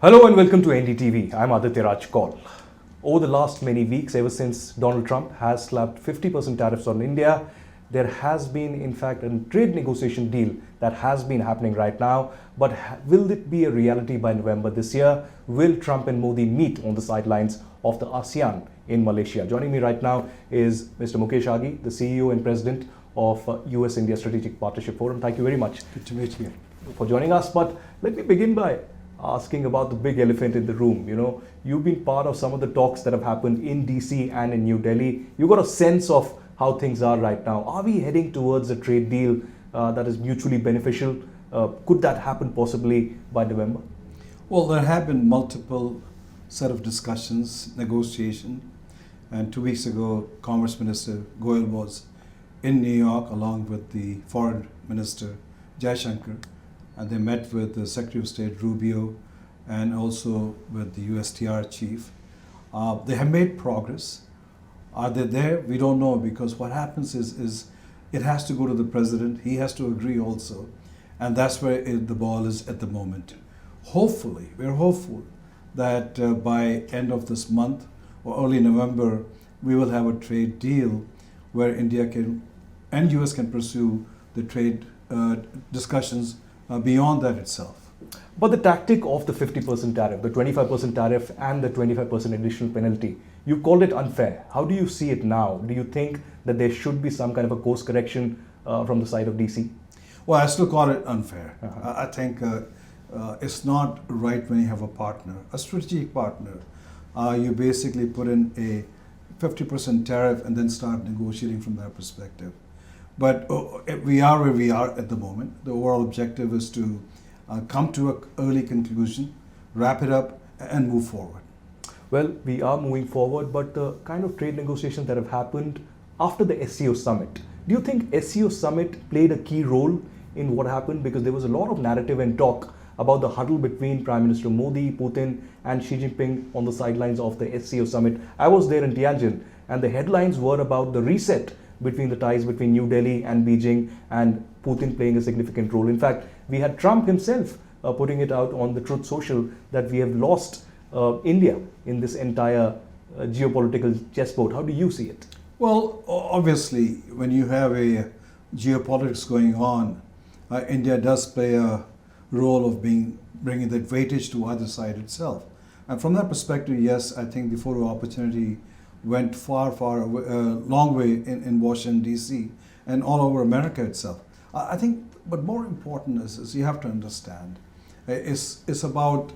Hello and welcome to NDTV. I'm Aditya Raj Kaul. Over the last many weeks, ever since Donald Trump has slapped 50% tariffs on India, there has been, in fact, a trade negotiation deal that has been happening right now. But will it be a reality by November this year? Will Trump and Modi meet on the sidelines of the ASEAN in Malaysia? Joining me right now is Mr. Mukesh Aghi, the CEO and President of US-India Strategic Partnership Forum. Thank you very much. Good to meet you. For joining us. But let me begin by asking about the big elephant in the room. You know, you've been part of some of the talks that have happened in DC and in New Delhi. You got a sense of how things are right now. Are we heading towards a trade deal that is mutually beneficial? Could that happen possibly by November? Well, there have been multiple set of discussions, negotiation, and 2 weeks ago, Commerce Minister Goel was in New York along with the Foreign Minister Jaishankar, and they met with the Secretary of State Rubio and also with the USTR chief. They have made progress. Are they there? We don't know, because what happens is it has to go to the president. He has to agree also. And that's where the ball is at the moment. Hopefully, we're hopeful that by end of this month or early November, we will have a trade deal where India can and US can pursue the trade discussions beyond that itself. But the tactic of the 50% tariff, the 25% tariff and the 25% additional penalty, you called it unfair. How do you see it now? Do you think that there should be some kind of a course correction from the side of DC? Well, I still call it unfair. I think it's not right when you have a partner, a strategic partner. You basically put in a 50% tariff and then start negotiating from that perspective. But we are where we are at the moment. The overall objective is to come to an early conclusion, wrap it up, and move forward. Well, we are moving forward, but the kind of trade negotiations that have happened after the SCO Summit, do you think SCO Summit played a key role in what happened? Because there was a lot of narrative and talk about the huddle between Prime Minister Modi, Putin, and Xi Jinping on the sidelines of the SCO Summit. I was there in Tianjin, and the headlines were about the reset between the ties between New Delhi and Beijing, and Putin playing a significant role. In fact, we had Trump himself putting it out on the Truth Social that we have lost India in this entire geopolitical chessboard. How do you see it? Well, obviously, when you have a geopolitics going on, India does play a role of bringing that weightage to either side itself. And from that perspective, yes, I think the photo opportunity went long way in Washington, D.C. and all over America itself. I think, but more important is you have to understand, it's about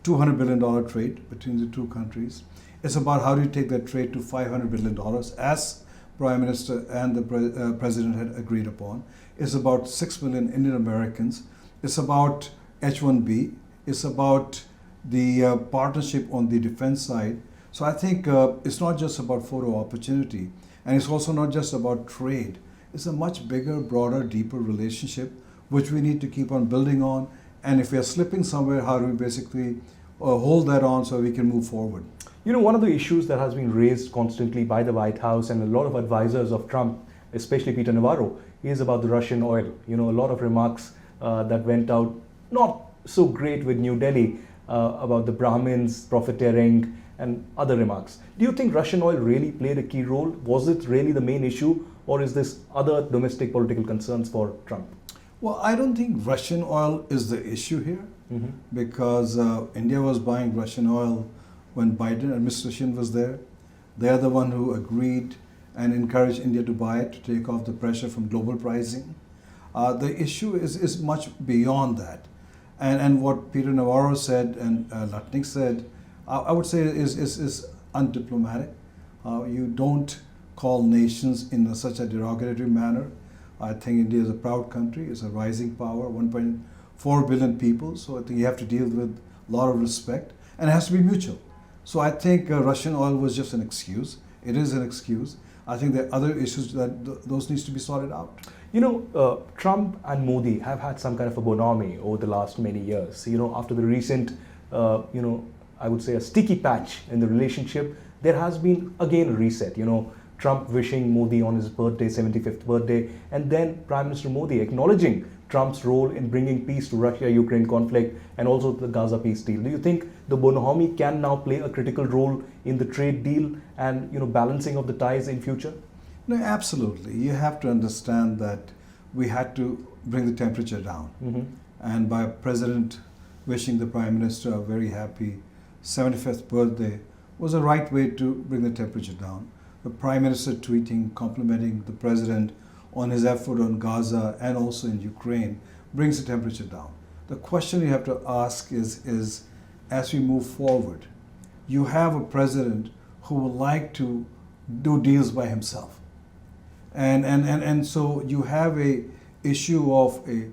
$200 billion trade between the two countries. It's about how do you take that trade to $500 billion, as Prime Minister and the President had agreed upon. It's about 6 million Indian Americans. It's about H1B. It's about the partnership on the defense side. So I think it's not just about photo opportunity, and it's also not just about trade. It's a much bigger, broader, deeper relationship, which we need to keep on building on. And if we are slipping somewhere, how do we basically hold that on so we can move forward? You know, one of the issues that has been raised constantly by the White House and a lot of advisors of Trump, especially Peter Navarro, is about the Russian oil. You know, a lot of remarks that went out not so great with New Delhi about the Brahmins profiteering and other remarks. Do you think Russian oil really played a key role? Was it really the main issue, or is this other domestic political concerns for Trump? Well, I don't think Russian oil is the issue here, because India was buying Russian oil when Biden administration was there. They're the one who agreed and encouraged India to buy it, to take off the pressure from global pricing. The issue is much beyond that. And what Peter Navarro said and Lutnick said, I would say is undiplomatic. You don't call nations in such a derogatory manner. I think India is a proud country. It's a rising power, 1.4 billion people. So I think you have to deal with a lot of respect, and it has to be mutual. So I think Russian oil was just an excuse. It is an excuse. I think there are other issues that those needs to be sorted out. You know, Trump and Modi have had some kind of a bonhomie over the last many years. You know, after the recent, I would say a sticky patch in the relationship, there has been again a reset. You know, Trump wishing Modi on his birthday, 75th birthday, and then Prime Minister Modi acknowledging Trump's role in bringing peace to Russia-Ukraine conflict and also the Gaza peace deal. Do you think the Bonhomme can now play a critical role in the trade deal and balancing of the ties in future? No, absolutely. You have to understand that we had to bring the temperature down. And by President wishing the Prime Minister a very happy 75th birthday was the right way to bring the temperature down. The Prime Minister tweeting, complimenting the President on his effort on Gaza and also in Ukraine brings the temperature down. The question you have to ask is as we move forward, you have a president who would like to do deals by himself. And so you have a issue of a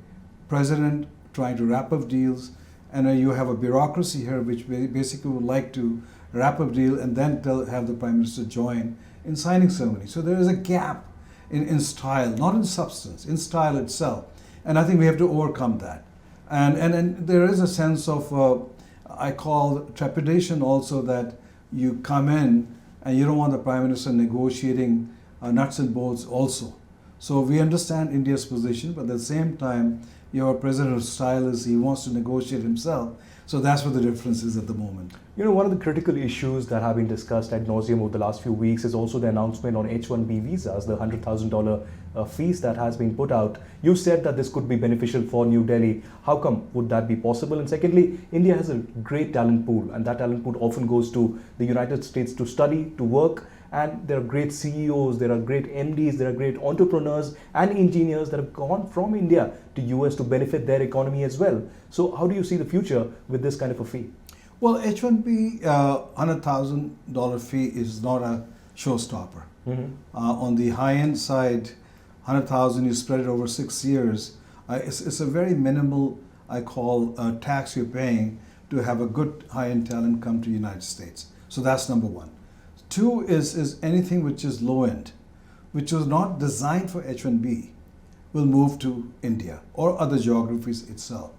president trying to wrap up deals, and you have a bureaucracy here which basically would like to wrap up deal and then have the Prime Minister join in signing ceremony. So there is a gap in style, not in substance, in style itself. And I think we have to overcome that. And there is a sense of, I call trepidation also, that you come in and you don't want the Prime Minister negotiating nuts and bolts also. So we understand India's position, but at the same time, your president's style is he wants to negotiate himself. So that's what the difference is at the moment. One of the critical issues that have been discussed ad nauseum over the last few weeks is also the announcement on H1B visas, the $100,000 fees that has been put out. You said that this could be beneficial for New Delhi. How come would that be possible? And secondly, India has a great talent pool, and that talent pool often goes to the United States to study, to work. And there are great CEOs, there are great MDs, there are great entrepreneurs and engineers that have gone from India to US to benefit their economy as well. So how do you see the future with this kind of a fee? Well, H1B $100,000 fee is not a showstopper. On the high-end side, 100,000, you spread it over 6 years. It's a very minimal, I call, tax you're paying to have a good high-end talent come to the United States. So that's number one. Two is anything which is low end, which was not designed for H1B, will move to India or other geographies itself.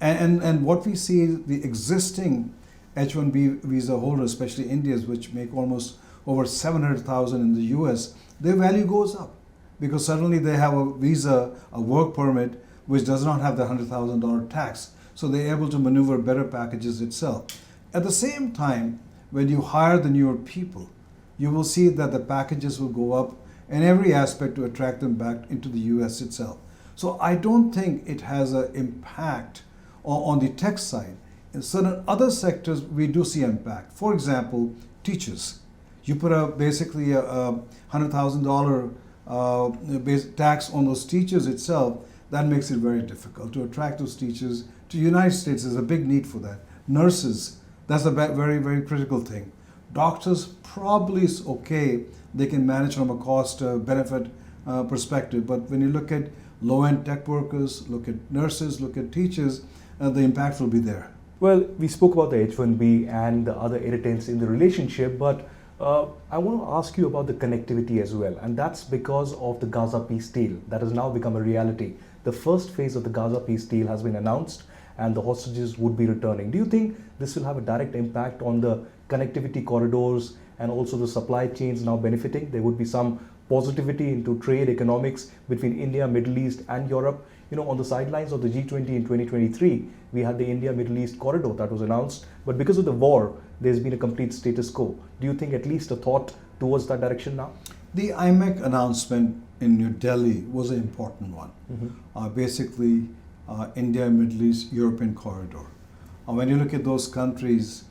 And what we see is the existing H1B visa holders, especially Indians, which make almost over 700,000 in the US, their value goes up because suddenly they have a visa, a work permit, which does not have the $100,000 tax. So they're able to maneuver better packages itself. At the same time, when you hire the newer people, you will see that the packages will go up in every aspect to attract them back into the US itself. So I don't think it has an impact on the tech side. In certain other sectors, we do see impact. For example, teachers. You put basically a $100,000 tax on those teachers itself, that makes it very difficult to attract those teachers to the United States. There's a big need for that. Nurses, that's a very, very critical thing. Doctors probably is okay. They can manage from a cost benefit perspective. But when you look at low-end tech workers, look at nurses, look at teachers, the impact will be there. Well, we spoke about the H1B and the other irritants in the relationship, but I want to ask you about the connectivity as well. And that's because of the Gaza peace deal that has now become a reality. The first phase of the Gaza peace deal has been announced and the hostages would be returning. Do you think this will have a direct impact on the connectivity corridors and also the supply chains now benefiting? There would be some positivity into trade economics between India, Middle East and Europe. On the sidelines of the G20 in 2023, we had the India-Middle East corridor that was announced. But because of the war, there's been a complete status quo. Do you think at least a thought towards that direction now? The IMEC announcement in New Delhi was an important one. Basically, India, Middle East, European corridor. When you look at those countries,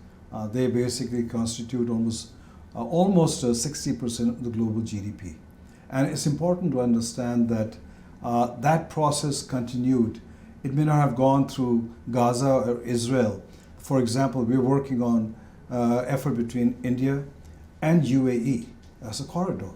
they basically constitute almost 60% of the global GDP. And it's important to understand that that process continued. It may not have gone through Gaza or Israel. For example, we're working on effort between India and UAE as a corridor.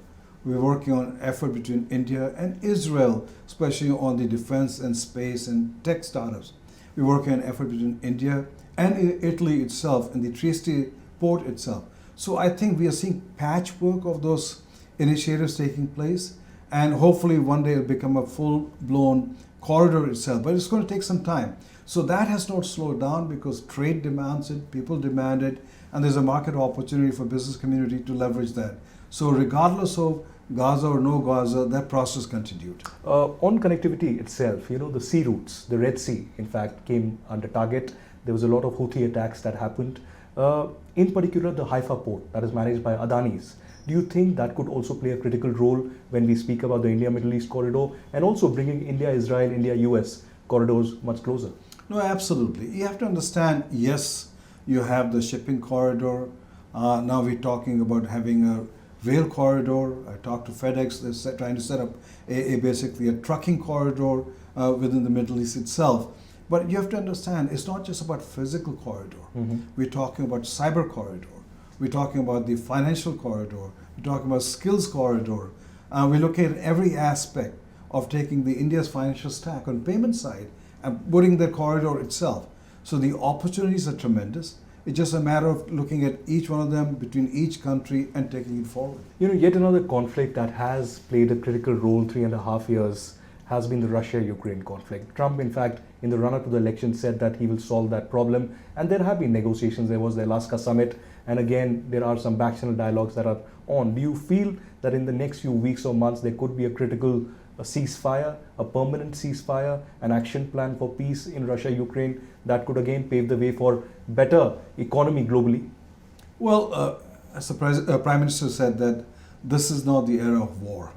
We're working on effort between India and Israel, especially on the defense and space and tech startups. We're working on effort between India and Italy itself and the Trieste port itself. So I think we are seeing patchwork of those initiatives taking place, and hopefully one day it'll become a full-blown corridor itself, but it's going to take some time. So that has not slowed down because trade demands it, people demand it, and there's a market opportunity for business community to leverage that. So regardless of Gaza or no Gaza, that process continued. On connectivity itself, the sea routes, the Red Sea, in fact, came under target. There was a lot of Houthi attacks that happened. In particular, the Haifa port that is managed by Adani's. Do you think that could also play a critical role when we speak about the India-Middle East corridor and also bringing India-Israel, India-US corridors much closer? No, absolutely. You have to understand, yes, you have the shipping corridor. Now we're talking about having a rail corridor. I talked to FedEx, they're trying to set up basically a trucking corridor within the Middle East itself. But you have to understand, it's not just about physical corridor. We're talking about cyber corridor. We're talking about the financial corridor. We're talking about skills corridor. We look at every aspect of taking the India's financial stack on payment side and putting the corridor itself. So the opportunities are tremendous. It's just a matter of looking at each one of them between each country and taking it forward. Yet another conflict that has played a critical role 3.5 years has been the Russia-Ukraine conflict. Trump, in fact, in the run-up to the election said that he will solve that problem. And there have been negotiations. There was the Alaska Summit. And again, there are some back-channel dialogues that are on. Do you feel that in the next few weeks or months, there could be a critical ceasefire, a permanent ceasefire, an action plan for peace in Russia-Ukraine that could again pave the way for better economy globally? Well, as the Prime Minister said that this is not the era of war.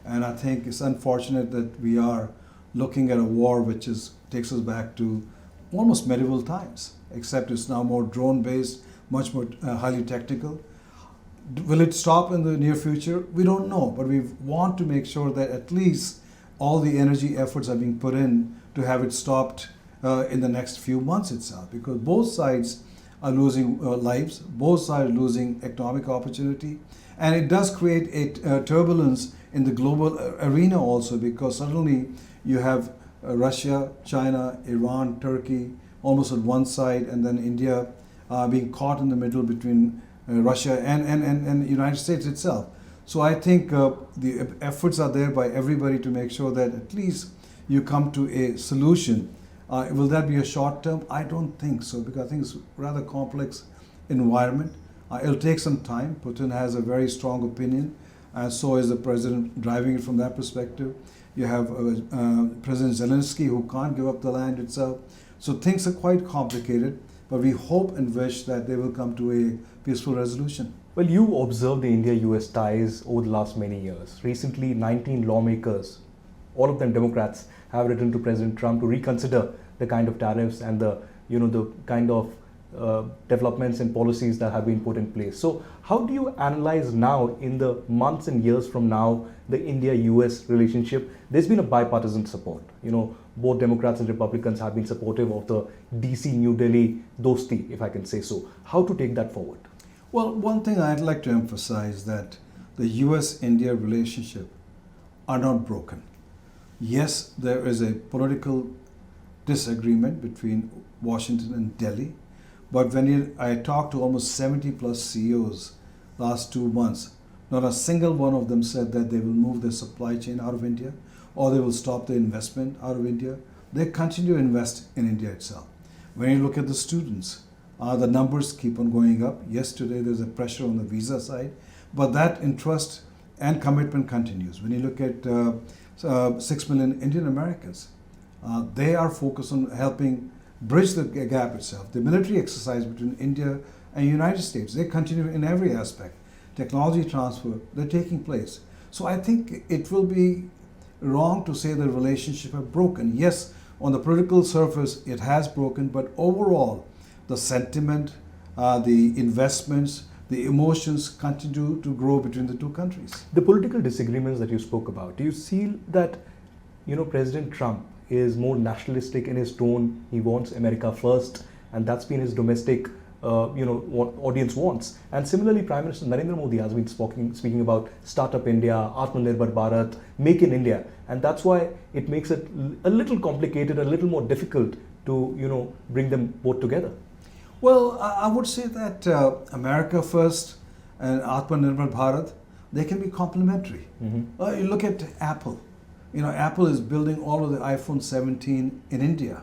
And I think it's unfortunate that we are looking at a war which takes us back to almost medieval times, except it's now more drone-based, much more highly technical. Will it stop in the near future? We don't know, but we want to make sure that at least all the energy efforts are being put in to have it stopped in the next few months itself, because both sides are losing lives, both sides are losing economic opportunity, and it does create a turbulence in the global arena also, because suddenly you have Russia, China, Iran, Turkey almost on one side, and then India being caught in the middle between Russia and the United States itself. So I think the efforts are there by everybody to make sure that at least you come to a solution. Will that be a short term? I don't think so, because I think it's a rather complex environment. It'll take some time. Putin has a very strong opinion, and so is the president driving it from that perspective. You have President Zelensky, who can't give up the land itself. So things are quite complicated, but we hope and wish that they will come to a peaceful resolution. Well, you observed the India-US ties over the last many years. Recently, 19 lawmakers, all of them Democrats, have written to President Trump to reconsider the kind of tariffs and the kind of developments and policies that have been put in place. So how do you analyze now, in the months and years from now, the India-US relationship? There's been a bipartisan support. Both Democrats and Republicans have been supportive of the DC-New Delhi dosti, if I can say so. How to take that forward? Well, one thing I'd like to emphasize that the US-India relationship are not broken. Yes, there is a political disagreement between Washington and Delhi, but I talked to almost 70 plus CEOs last 2 months, not a single one of them said that they will move their supply chain out of India or they will stop the investment out of India. They continue to invest in India itself. When you look at the students, the numbers keep on going up. Yesterday there's a pressure on the visa side, but that interest and commitment continues. When you look at 6 million Indian Americans, they are focused on helping bridge the gap itself. The military exercise between India and United States, they continue in every aspect. Technology transfer, they're taking place. So I think it will be wrong to say the relationship have broken. Yes, on the political surface, it has broken, but overall, the sentiment, the investments, the emotions continue to grow between the two countries. The political disagreements that you spoke about, do you see that, President Trump is more nationalistic in his tone? He wants America first, and that's been his domestic what audience wants. And similarly, Prime Minister Narendra Modi has been speaking about Startup India, Atmanirbhar Bharat, Make in India, and that's why it makes it a little complicated, a little more difficult to bring them both together. Well, I would say that America first and Atmanirbhar Bharat, they can be complementary. You look at Apple. Apple is building all of the iPhone 17 in India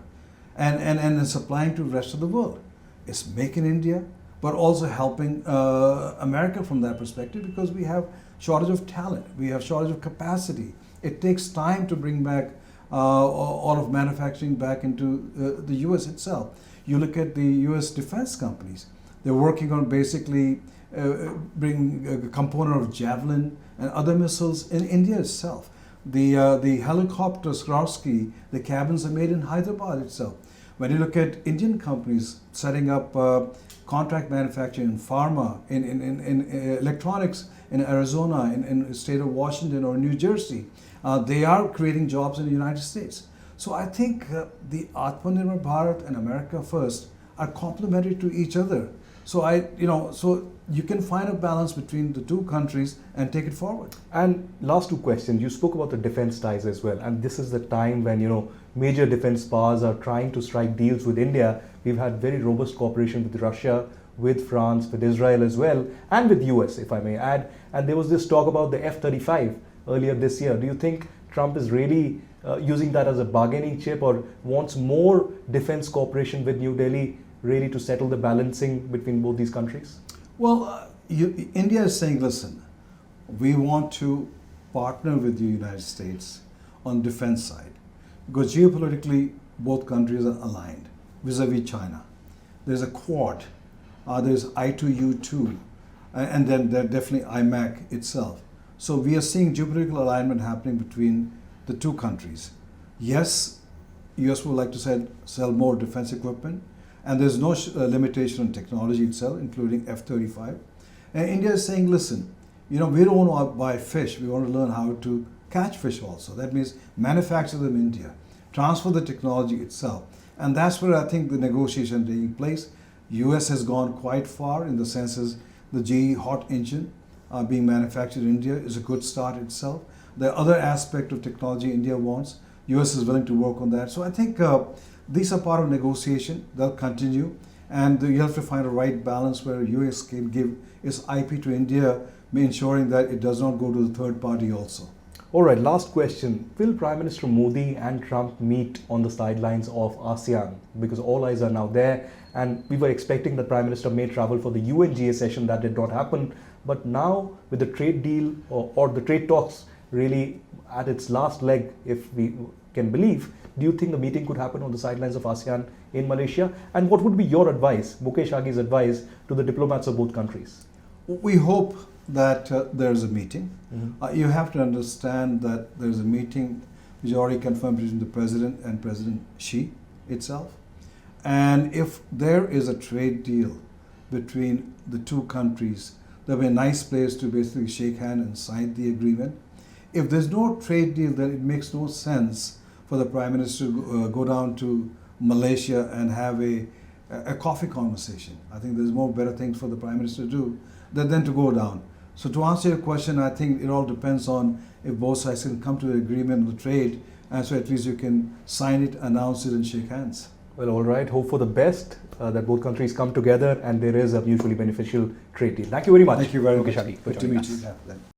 and supplying to the rest of the world. It's Make in India, but also helping America from that perspective, because we have shortage of talent, we have shortage of capacity. It takes time to bring back all of manufacturing back into the US itself. You look at the US defense companies, they're working on basically bringing a component of Javelin and other missiles in India itself. The helicopters, Swarovski, the cabins are made in Hyderabad itself. When you look at Indian companies setting up contract manufacturing in pharma, in electronics in Arizona, in the state of Washington or New Jersey, they are creating jobs in the United States. So I think the Atmanirbhar Bharat and America First are complementary to each other. So so you can find a balance between the two countries and take it forward. And last two questions. You spoke about the defense ties as well, and this is the time when major defense powers are trying to strike deals with India. We've had very robust cooperation with Russia, with France, with Israel as well, and with US, if I may add. And there was this talk about the F-35 earlier this year. Do you think Trump is really using that as a bargaining chip, or wants more defense cooperation with New Delhi, really to settle the balancing between both these countries? Well, India is saying, listen, we want to partner with the United States on defense side, because geopolitically both countries are aligned vis-a-vis China. There's a Quad, there's I2U2, and then there's definitely IMAC itself. So we are seeing geopolitical alignment happening between the two countries. Yes, US would like to sell more defense equipment, and there's no limitation on technology itself, including F-35. And India is saying, listen, we don't want to buy fish, we want to learn how to catch fish also. That means manufacture them in India, transfer the technology itself. And that's where I think the negotiation taking place. US has gone quite far in the senses the GE hot engine being manufactured in India is a good start itself. The other aspect of technology India wants, US is willing to work on that. So I think these are part of negotiation. They'll continue, and you have to find a right balance where US can give its IP to India, ensuring that it does not go to the third party also. All right, last question. Will Prime Minister Modi and Trump meet on the sidelines of ASEAN? Because all eyes are now there, and we were expecting that Prime Minister may travel for the UNGA session. That did not happen. But now, with the trade deal or the trade talks really at its last leg, if we can believe, do you think the meeting could happen on the sidelines of ASEAN in Malaysia? And what would be your advice, Mukesh Aghi's advice, to the diplomats of both countries? We hope that there's a meeting. You have to understand that there's a meeting which is already confirmed between the President and President Xi itself. And if there is a trade deal between the two countries, there'll be a nice place to basically shake hands and sign the agreement. If there's no trade deal, then it makes no sense for the Prime Minister to go down to Malaysia and have a coffee conversation. I think there's more better things for the Prime Minister to do than to go down. So to answer your question, I think it all depends on if both sides can come to an agreement on the trade, and so at least you can sign it, announce it, and shake hands. Well, all right. Hope for the best, that both countries come together and there is a mutually beneficial trade deal. Thank you very much. Thank you very Mukesh much. Aghi, for Good to joining meet us. you. Yeah, then.